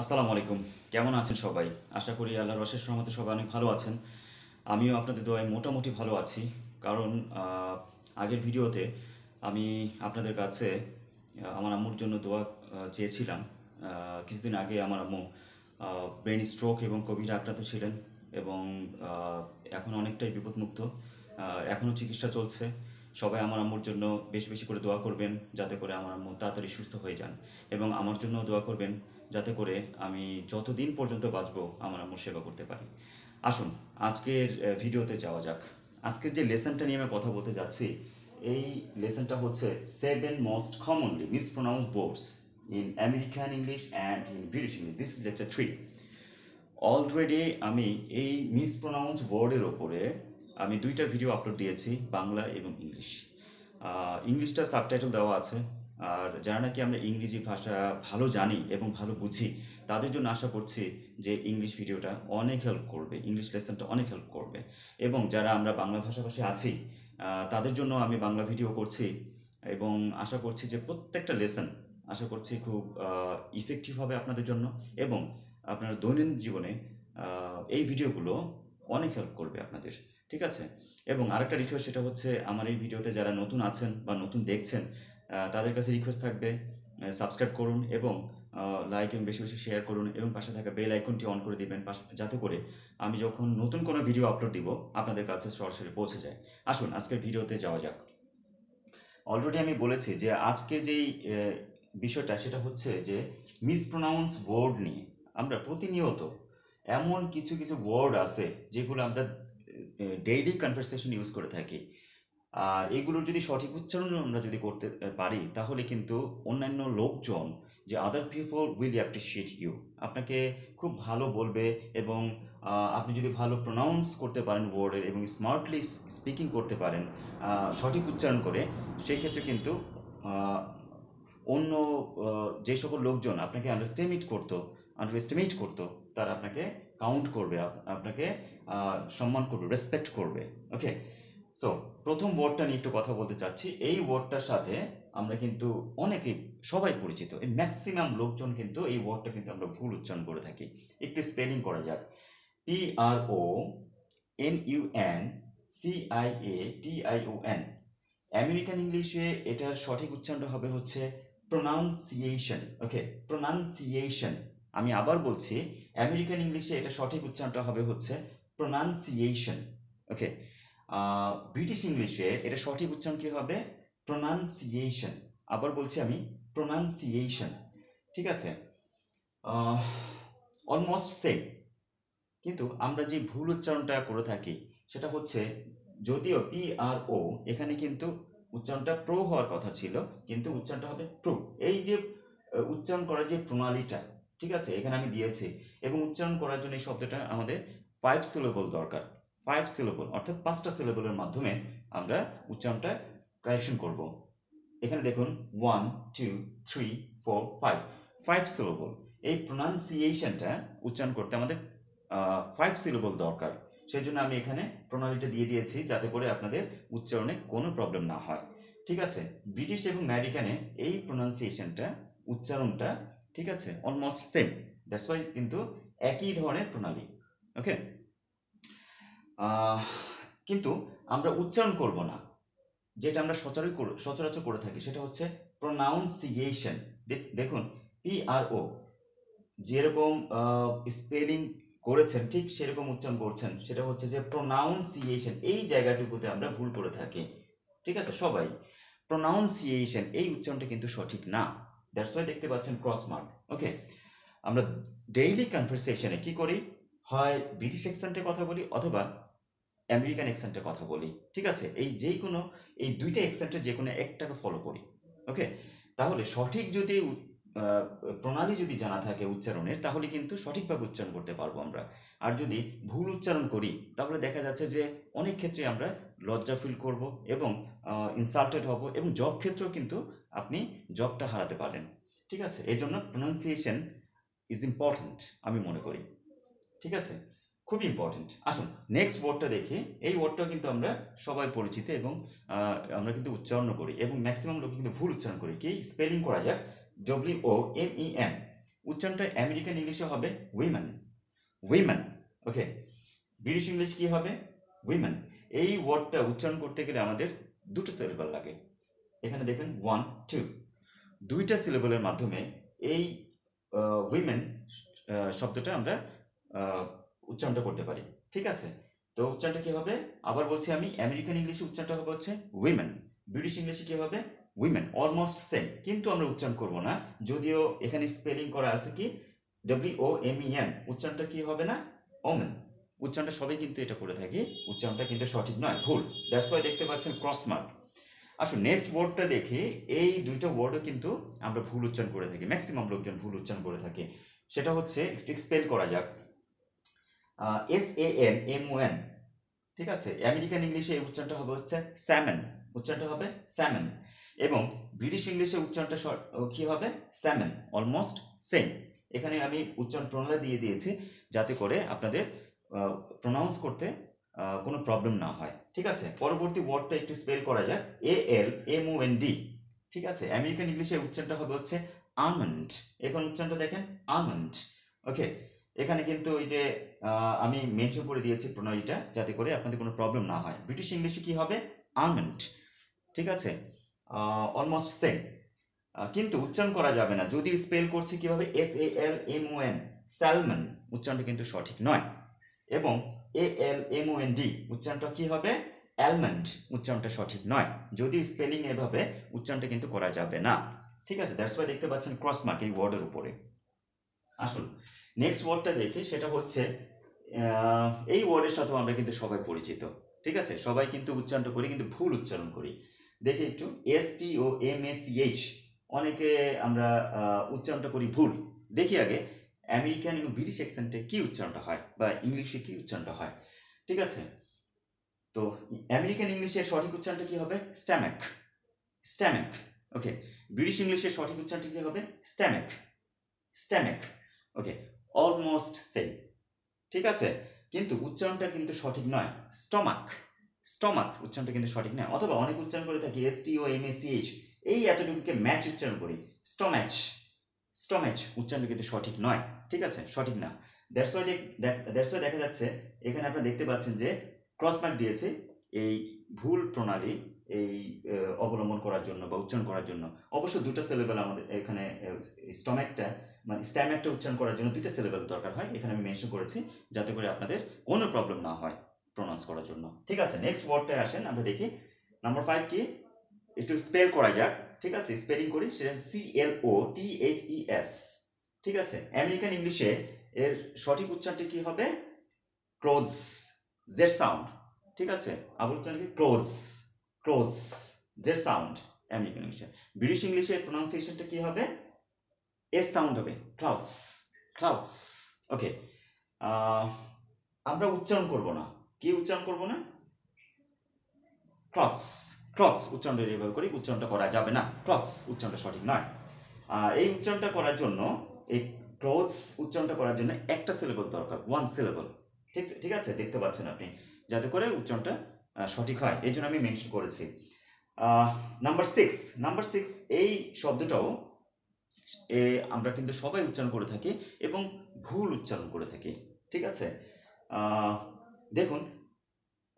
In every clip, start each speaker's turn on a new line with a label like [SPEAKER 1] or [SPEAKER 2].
[SPEAKER 1] আসসালামু আলাইকুম। কেমন আছেন সবাই? আশা করি আল্লাহর অশেষ রহমতে সবাই অনেক ভালো আছেন। আমিও আপনাদের দোয়ায় মোটামুটি ভালো আছি। কারণ আগের ভিডিওতে আমি আপনাদের কাছে আমার আম্মুর জন্য দোয়া চেয়েছিলাম। কিছুদিন আগে আমার আম্মু ব্রেন স্ট্রোক এবং কোভিড আক্রান্ত ছিলেন এবং এখন অনেকটাই বিপদমুক্ত। এখনও চিকিৎসা চলছে। সবাই আমার আম্মুর জন্য বেশি বেশি করে দোয়া করবেন যাতে করে আমার আম্মু তাড়াতাড়ি সুস্থ হয়ে যান এবং আমার জন্য দোয়া করবেন যাতে করে আমি যতদিন পর্যন্ত বাঁচবো আমার আম্মুর সেবা করতে পারি। আসুন আজকের ভিডিওতে যাওয়া যাক। আজকের যে লেসনটা নিয়ে আমি কথা বলতে যাচ্ছি, এই লেসনটা হচ্ছে 7 most commonly mispronounced words in American English and in British English. This is lecture 3। Already আমি এই মিসপ্রোনাউন্স ওয়ার্ডের ওপরে আমি 2টা ভিডিও আপলোড দিয়েছি, বাংলা এবং ইংলিশ। ইংলিশটা সাবটাইটেল দেওয়া আছে। আর যারা নাকি আমরা ইংরেজি ভাষা ভালো জানি এবং ভালো বুঝি তাদের জন্য আশা করছি যে ইংলিশ ভিডিওটা অনেক হেল্প করবে, ইংলিশ লেসনটা অনেক হেল্প করবে। এবং যারা আমরা বাংলা ভাষাভাষী আছি তাদের জন্য আমি বাংলা ভিডিও করছি এবং আশা করছি যে প্রত্যেকটা লেসন আশা করছি খুব ইফেক্টিভ হবে আপনাদের জন্য এবং আপনার দৈনন্দিন জীবনে এই ভিডিওগুলো অনেক হেল্প করবে আপনাদের। ঠিক আছে? এবং আরেকটা রিকোয়েস্ট, সেটা হচ্ছে আমার এই ভিডিওতে যারা নতুন আছেন বা নতুন দেখছেন তাদের কাছে রিকোয়েস্ট থাকবে সাবস্ক্রাইব করুন এবং লাইক এবং বেশি বেশি শেয়ার করুন এবং পাশে থাকা বেল আইকনটি অন করে দিবেন যাতে করে আমি যখন নতুন কোনো ভিডিও আপলোড দিব আপনাদের কাছে সরাসরি পৌঁছে যায়। আসুন আজকের ভিডিওতে যাওয়া যাক। অলরেডি আমি বলেছি যে আজকের যেই বিষয়টা সেটা হচ্ছে যে মিসপ্রোনাউন্স ওয়ার্ড নিয়ে। আমরা প্রতিনিয়ত এমন কিছু কিছু ওয়ার্ড আছে যেগুলো আমরা ডেইলি কনভারসেশন ইউজ করে থাকি। আর এগুলোর যদি সঠিক উচ্চারণ আমরা যদি করতে পারি তাহলে কিন্তু অন্যান্য লোকজন, যে other people will appreciate you, আপনাকে খুব ভালো বলবে এবং আপনি যদি ভালো প্রোনাউন্স করতে পারেন ওয়ার্ডের এবং স্মার্টলি স্পিকিং করতে পারেন সঠিক উচ্চারণ করে, সেই ক্ষেত্রে কিন্তু অন্য যে সকল লোকজন আপনাকে আন্ডারএস্টিমেট করতো তারা আপনাকে কাউন্ট করবে, আপনাকে সম্মান করবে, রেসপেক্ট করবে। ওকে, সো প্রথম ওয়ার্ডটা নিয়ে একটু কথা বলতে চাচ্ছি। এই ওয়ার্ডটার সাথে আমরা কিন্তু অনেকেই সবাই পরিচিত, এই ম্যাক্সিমাম লোকজন কিন্তু এই ওয়ার্ডটা কিন্তু আমরা ভুল উচ্চারণ করে থাকি। একটু স্পেলিং করা যাক। PRONUNCIATION। আমেরিকান ইংলিশে এটার সঠিক উচ্চারণ হবে হচ্ছে প্রোনাউন্সিয়েশন। ওকে, প্রোনাউন্সিয়েশন। আমি আবার বলছি, আমেরিকান ইংলিশে এটা সঠিক উচ্চারণটা হবে হচ্ছে প্রোনাউন্সিয়েশন। ওকে, ব্রিটিশ ইংলিশে এটা সঠিক উচ্চারণ কি হবে? প্রোনাউন্সিয়েশন। আবার বলছি আমি, প্রোনাউন্সিয়েশন। ঠিক আছে, অলমোস্ট সেম। কিন্তু আমরা যে ভুল উচ্চারণটা করে থাকি সেটা হচ্ছে, যদিও PRO এখানে কিন্তু উচ্চারণটা প্রো হওয়ার কথা ছিল, কিন্তু উচ্চারণটা হবে প্রো। এই যে উচ্চারণ করার যে প্রণালীটা, ঠিক আছে, এখানে আমি দিয়েছি। এবং উচ্চারণ করার জন্য এই শব্দটা আমাদের 5 সিলেবল দরকার। 5 সিলেবল অর্থাৎ 5টা সিলেবলের মাধ্যমে আমরা উচ্চারণটা কারেকশন করব। এখানে দেখুন 1 2 3 4 5, 5 সিলেবল। এই প্রোনাউন্সিয়েশনটা উচ্চারণ করতে আমাদের 5 সিলেবল দরকার। সেই জন্য আমি এখানে প্রণালীটা দিয়ে দিয়েছি যাতে করে আপনাদের উচ্চারণে কোনো প্রবলেম না হয়। ঠিক আছে, ব্রিটিশ এবং আমেরিকানে এই প্রোনাউন্সিয়েশনটা, উচ্চারণটা, ঠিক আছে, অলমোস্ট সেম। দ্যাটস ওয়াই কিন্তু একই ধরনের প্রণালী। ওকে, কিন্তু আমরা উচ্চারণ করব না, যেটা আমরা সচরাচর করে থাকি সেটা হচ্ছে প্রোনাউন্সিয়েশন। দেখুন, PRO যেরকম স্পেলিং করেছেন ঠিক সেরকম উচ্চারণ করছেন, সেটা হচ্ছে যে প্রোনাউন্সিয়েশন। এই জায়গাটুকুতে আমরা ভুল করে থাকি। ঠিক আছে, সবাই প্রোনাউন্সিয়েশন এই উচ্চারণটা কিন্তু সঠিক না। দ্যাটস ওয়াই দেখতে পাচ্ছেন ক্রস মার্ক। ওকে, আমরা ডেইলি কনভারসেশনে কি করি? হয় ব্রিটিশ অ্যাকসেন্টে কথা বলি অথবা আমেরিকান অ্যাকসেন্টে কথা বলি। ঠিক আছে, এই 2টা অ্যাকসেন্টের যে কোনো একটাকে ফলো করি। ওকে, তাহলে সঠিক যদি প্রণালী যদি জানা থাকে উচ্চারণের, তাহলে কিন্তু সঠিকভাবে উচ্চারণ করতে পারবো আমরা। আর যদি ভুল উচ্চারণ করি তাহলে দেখা যাচ্ছে যে অনেক ক্ষেত্রে আমরা লজ্জা ফিল করব এবং ইনসাল্টেড হব এবং জব ক্ষেত্রেও কিন্তু আপনি জবটা হারাতে পারেন। ঠিক আছে, এই জন্য প্রোনাউন্সিয়েশন ইজ ইম্পর্ট্যান্ট আমি মনে করি। ঠিক আছে, খুবই ইম্পর্টেন্ট। আসুন নেক্সট ওয়ার্ডটা দেখি। এই ওয়ার্ডটা কিন্তু আমরা সবাই পরিচিত এবং আমরা কিন্তু উচ্চারণ করি এবং ম্যাক্সিমাম লোক কিন্তু ভুল উচ্চারণ করি। কি স্পেলিং করা যাক? WOMEN। উচ্চারণটা আমেরিকান ইংলিশে হবে উইমেন, উইমেন। ওকে, ব্রিটিশ ইংলিশ কি হবে? উইমেন। এই ওয়ার্ডটা উচ্চারণ করতে গেলে আমাদের দুটো সিলেবল লাগে। এখানে দেখেন 1 2, দুইটা সিলেবলের মাধ্যমে এই উইমেন শব্দটা আমরা উচ্চারণটা করতে পারি। ঠিক আছে, তো উচ্চারণটা কি হবে? আবার বলছি আমি, আমেরিকান ইংলিশে উচ্চারণটা হবে হচ্ছে উইমেন, ব্রিটিশ ইংলিশে কি হবে? উইমেন। অলমোস্ট সেম, কিন্তু আমরা উচ্চারণ করব না, যদিও এখানে স্পেলিং করা আছে কি WOMEN, উচ্চারণটা কি হবে না? ওমেন। উচ্চারণটা সবাই কিন্তু এটা করে থাকি, উচ্চারণটা কিন্তু সঠিক নয়, ভুল। দ্যাটস ওয়াই দেখতে পাচ্ছেন ক্রস মার্ক। আসুন নেক্সট ওয়ার্ডটা দেখি। এই দুইটা ওয়ার্ডও কিন্তু আমরা ভুল উচ্চারণ করে থাকি, ম্যাক্সিমাম লোকজন ভুল উচ্চারণ করে থাকে। সেটা হচ্ছে, স্পেল করা যাক, SALMON। ঠিক আছে, আমেরিকান ইংলিশে এই উচ্চারণটা হবে হচ্ছে স্যামন, উচ্চারণটা হবে স্যামন। এবং ব্রিটিশ ইংলিশে উচ্চারণটা কি হবে? স্যামন। Almost same. এখানে আমি উচ্চারণ প্রণালী দিয়ে দিয়েছি যাতে করে আপনাদের প্রনাউন্স করতে কোনো প্রবলেম না হয়। ঠিক আছে, পরবর্তী ওয়ার্ডটা একটু স্পেল করা যাক, ALMOND। ঠিক আছে, আমেরিকান ইংলিশে উচ্চারণটা হবে হচ্ছে আমন্ড। এখন উচ্চারণটা দেখেন, আমন্ড। ওকে, এখানে কিন্তু ওই যে আমি মেনশন করে দিয়েছি প্রণালীটা যাতে করে আপনাদের কোনো প্রবলেম না হয়। ব্রিটিশ ইংলিশে কি হবে? আমন্ড। ঠিক আছে, অলমোস্ট সেম, কিন্তু উচ্চারণ করা যাবে না। যদি স্পেল করছি কিভাবে? SALMON, স্যালমন, উচ্চারণটা কিন্তু সঠিক নয়। এবং ALMOND উচ্চারণটা কি হবে? অ্যালমন্ড, উচ্চারণটা সঠিক নয়। যদি স্পেলিং এভাবে উচ্চারণটা কিন্তু করা যাবে না। ঠিক আছে, দ্যাটস ওয়াই দেখতে পাচ্ছেন ক্রস মার্ক এই ওয়ার্ডের উপরে। আসুন নেক্সট ওয়ার্ডটা দেখি, সেটা হচ্ছে এই ওয়ার্ডের সাথেও আমরা কিন্তু সবাই পরিচিত। ঠিক আছে, সবাই কিন্তু উচ্চারণটা করি, কিন্তু ভুল উচ্চারণ করি। দেখি একটু, STOMACH, অনেকে আমরা উচ্চারণটা করি ভুল। দেখি আগে আমেরিকান এবং ব্রিটিশ অ্যাকসেন্টে কি উচ্চারণটা হয়, বা ইংলিশে কি উচ্চারণটা হয়। ঠিক আছে, তো আমেরিকান ইংলিশের সঠিক উচ্চারণটা কি হবে? স্ট্যামেক, স্ট্যামেক। ওকে, ব্রিটিশ ইংলিশের সঠিক উচ্চারণটা কি হবে? স্ট্যামেক, স্ট্যামেক। ওকে, অলমোস্ট সেম। ঠিক আছে, কিন্তু উচ্চারণটা কিন্তু সঠিক নয়, স্টমাক, স্টমাক উচ্চারণটা কিন্তু সঠিক নয়। অথবা অনেক উচ্চারণ করে থাকি STOMACH, এই এতটুকুকে ম্যাচ উচ্চারণ করি, স্টম্যাচ, স্টম্যাচ, উচ্চারণটা কিন্তু সঠিক নয়। ঠিক আছে, সঠিক না। দ্যাটস ওয়াই দেখা যাচ্ছে এখানে আপনারা দেখতে পাচ্ছেন যে ক্রস মার্ক দিয়েছে এই ভুল প্রণালী এই অবলম্বন করার জন্য বা উচ্চারণ করার জন্য। অবশ্য দুটো সিলেবল আমাদের এখানে, স্টম্যাকটা মানে স্ট্যামেকটা উচ্চারণ করার জন্য দুইটা সিলেবল দরকার হয়, এখানে আমি মেনশন করেছি যাতে করে আপনাদের কোনো প্রবলেম না হয় প্রনাউন্স করার জন্য। ঠিক আছে, নেক্সট ওয়ার্ডটায় আসেন, আমরা দেখি নাম্বার 5 কি, একটু স্পেল করা যাক। ঠিক আছে, স্পেলিং করি, সেটা CLOTHES। ঠিক আছে, আমেরিকান ইংলিশে এর সঠিক উচ্চারণটি কি হবে? Clothes, Z sound. ঠিক আছে, আবার উচ্চারণ কি? Clothes, clothes, Z sound American ইংলিশে। ব্রিটিশ ইংলিশে প্রনাউন্সিয়েশনটা কি হবে? এস সাউন্ড হবে, ক্লাউডস, ক্লাউডস। ওকে, আমরা উচ্চারণ করব না, কি উচ্চারণ করব না? ক্লথস, ক্লথস উচ্চারণটা এভাবে করি, উচ্চারণটা করা যাবে না, ক্লথস উচ্চারণটা সঠিক নয়। এই উচ্চারণটা করার জন্য, এই ক্লথস উচ্চারণটা করার জন্য একটা সিলেবল দরকার, ওয়ান সিলেবল। ঠিক ঠিক আছে, দেখতে পাচ্ছেন আপনি, যাতে করে উচ্চারণটা সঠিক হয়, এই জন্য আমি মেনশন করেছি। নাম্বার 6, নাম্বার 6 এই শব্দটাও আমরা কিন্তু সবাই উচ্চারণ করে থাকি এবং ভুল উচ্চারণ করে থাকি। ঠিক আছে, দেখুন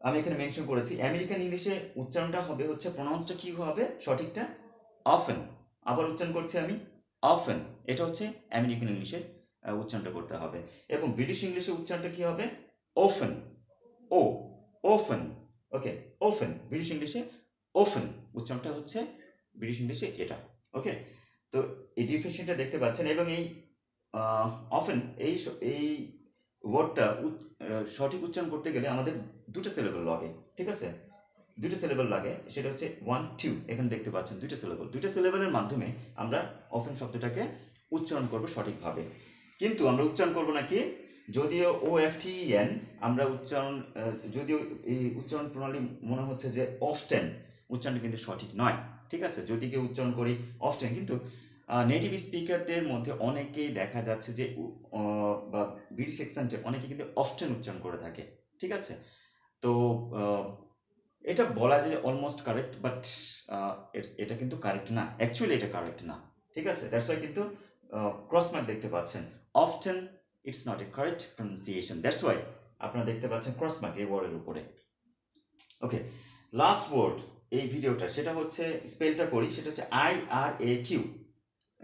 [SPEAKER 1] আমি এখানে মেনশন করেছি আমেরিকান ইংলিশে উচ্চারণটা হবে হচ্ছে, প্রনাউন্সটা কি হবে সঠিকটা? অফেন। আবার উচ্চারণ করছি আমি, অফেন। এটা হচ্ছে আমেরিকান ইংলিশে উচ্চারণটা করতে হবে। এবং ব্রিটিশ ইংলিশে উচ্চারণটা কি হবে? ওফেন, ও, ওফেন। ওকে, ওফেন, ব্রিটিশ ইংলিশে ওফেন উচ্চারণটা হচ্ছে ব্রিটিশ ইংলিশে এটা। ওকে, তো এই ডিফারেন্সিয়েশনটা দেখতে পাচ্ছেন। এবং এই অফেন এই ওয়ার্ডটা সঠিক উচ্চারণ করতে গেলে আমাদের দুটো সিলেবল লাগে। ঠিক আছে, দুটো সিলেবল লাগে, সেটা হচ্ছে 1 2, এখানে দেখতে পাচ্ছেন দুটো সিলেবল। দুটো সিলেবলের মাধ্যমে আমরা অফেন শব্দটাকে উচ্চারণ করব সঠিকভাবে। কিন্তু আমরা উচ্চারণ করব না কি, যদিও OFTEN আমরা উচ্চারণ, যদিও এই উচ্চারণ প্রণালী মনে হচ্ছে যে অফটেন, উচ্চারণটা কিন্তু সঠিক নয়। ঠিক আছে, যদি কেউ উচ্চারণ করি অফটেন, কিন্তু নেটিভ স্পিকারদের মধ্যে অনেকেই দেখা যাচ্ছে যে বা ব্রিটিশ অ্যাকসেন্টে অনেকে কিন্তু অফটেন উচ্চারণ করে থাকে। ঠিক আছে, তো এটা বলা যায় অলমোস্ট কারেক্ট, বাট এটা কিন্তু কারেক্ট না, অ্যাকচুয়ালি এটা কারেক্ট না। ঠিক আছে, দ্যাটস ওয়াই কিন্তু ক্রস মার্ক দেখতে পাচ্ছেন। Often it's not a correct pronunciation, that's why আপনারা দেখতে পাচ্ছেন ক্রস মার্ক এই ওয়ার্ডের উপরে। ওকে, লাস্ট ওয়ার্ড এই ভিডিওটা, সেটা হচ্ছে স্পেলটা করি, সেটা হচ্ছে IRAQ।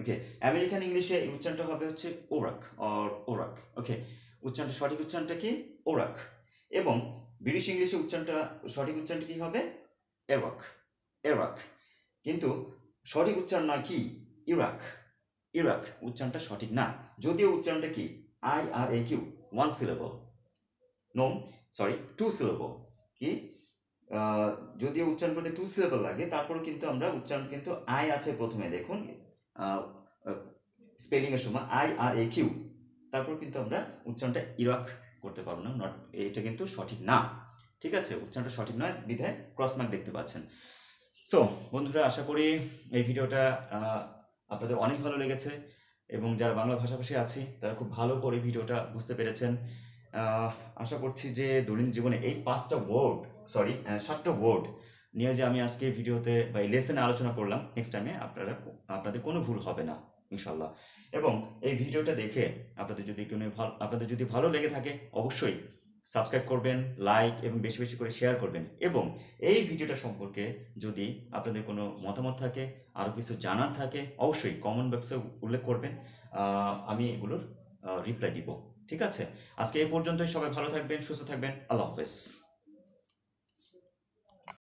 [SPEAKER 1] ওকে, আমেরিকান ইংলিশে এই উচ্চারণটা হবে হচ্ছে ওরাক অর ওরাক। ওকে, উচ্চারণটা সঠিক উচ্চারণটা কি? ওরাক। এবং ব্রিটিশ ইংলিশে সঠিক উচ্চারণটা কি হবে? Iraq, Iraq. কিন্তু সঠিক উচ্চারণ নয় কি? Iraq, Iraq. উচ্চারণটা সঠিক না, যদিও উচ্চারণটা কি? IRAQ, 1 syllable, no sorry 2 syllable। কি যদিও উচ্চারণ করতে 2 syllable লাগে, তারপরে কিন্তু আমরা উচ্চারণ কিন্তু আই আছে প্রথমে, দেখুন স্পেলিং এর সময় IRAQ, তারপর কিন্তু আমরা উচ্চারণটা ইরাক করতে পারবো না, নট, এটা কিন্তু সঠিক না। ঠিক আছে, উচ্চারণটা সঠিক নয়, বিধায় ক্রস মার্ক দেখতে পাচ্ছেন। সো বন্ধুরা, আশা করি এই ভিডিওটা আপনাদের অনেক ভালো লেগেছে, এবং যারা বাংলা ভাষাভাষী আছি তারা খুব ভালো করে ভিডিওটা বুঝতে পেরেছেন। আশা করছি যে দৈনন্দিন জীবনে এই 7টা ওয়ার্ড নিয়ে যে আমি আজকে ভিডিওতে বা এই লেসনে আলোচনা করলাম, নেক্সট টাইমে আপনাদের কোনো ভুল হবে না ইনশাল্লাহ। এবং এই ভিডিওটা দেখে আপনাদের যদি ভালো লেগে থাকে, অবশ্যই সাবস্ক্রাইব করবেন, লাইক এবং বেশি বেশি করে শেয়ার করবেন। এবং এই ভিডিওটা সম্পর্কে যদি আপনাদের কোনো মতামত থাকে, আরও কিছু জানার থাকে, অবশ্যই কমেন্ট বক্সে উল্লেখ করবেন, আমি এগুলোর রিপ্লাই দিব। ঠিক আছে, আজকে এই পর্যন্তই। সবাই ভালো থাকবেন, সুস্থ থাকবেন। আল্লাহ হাফেজ।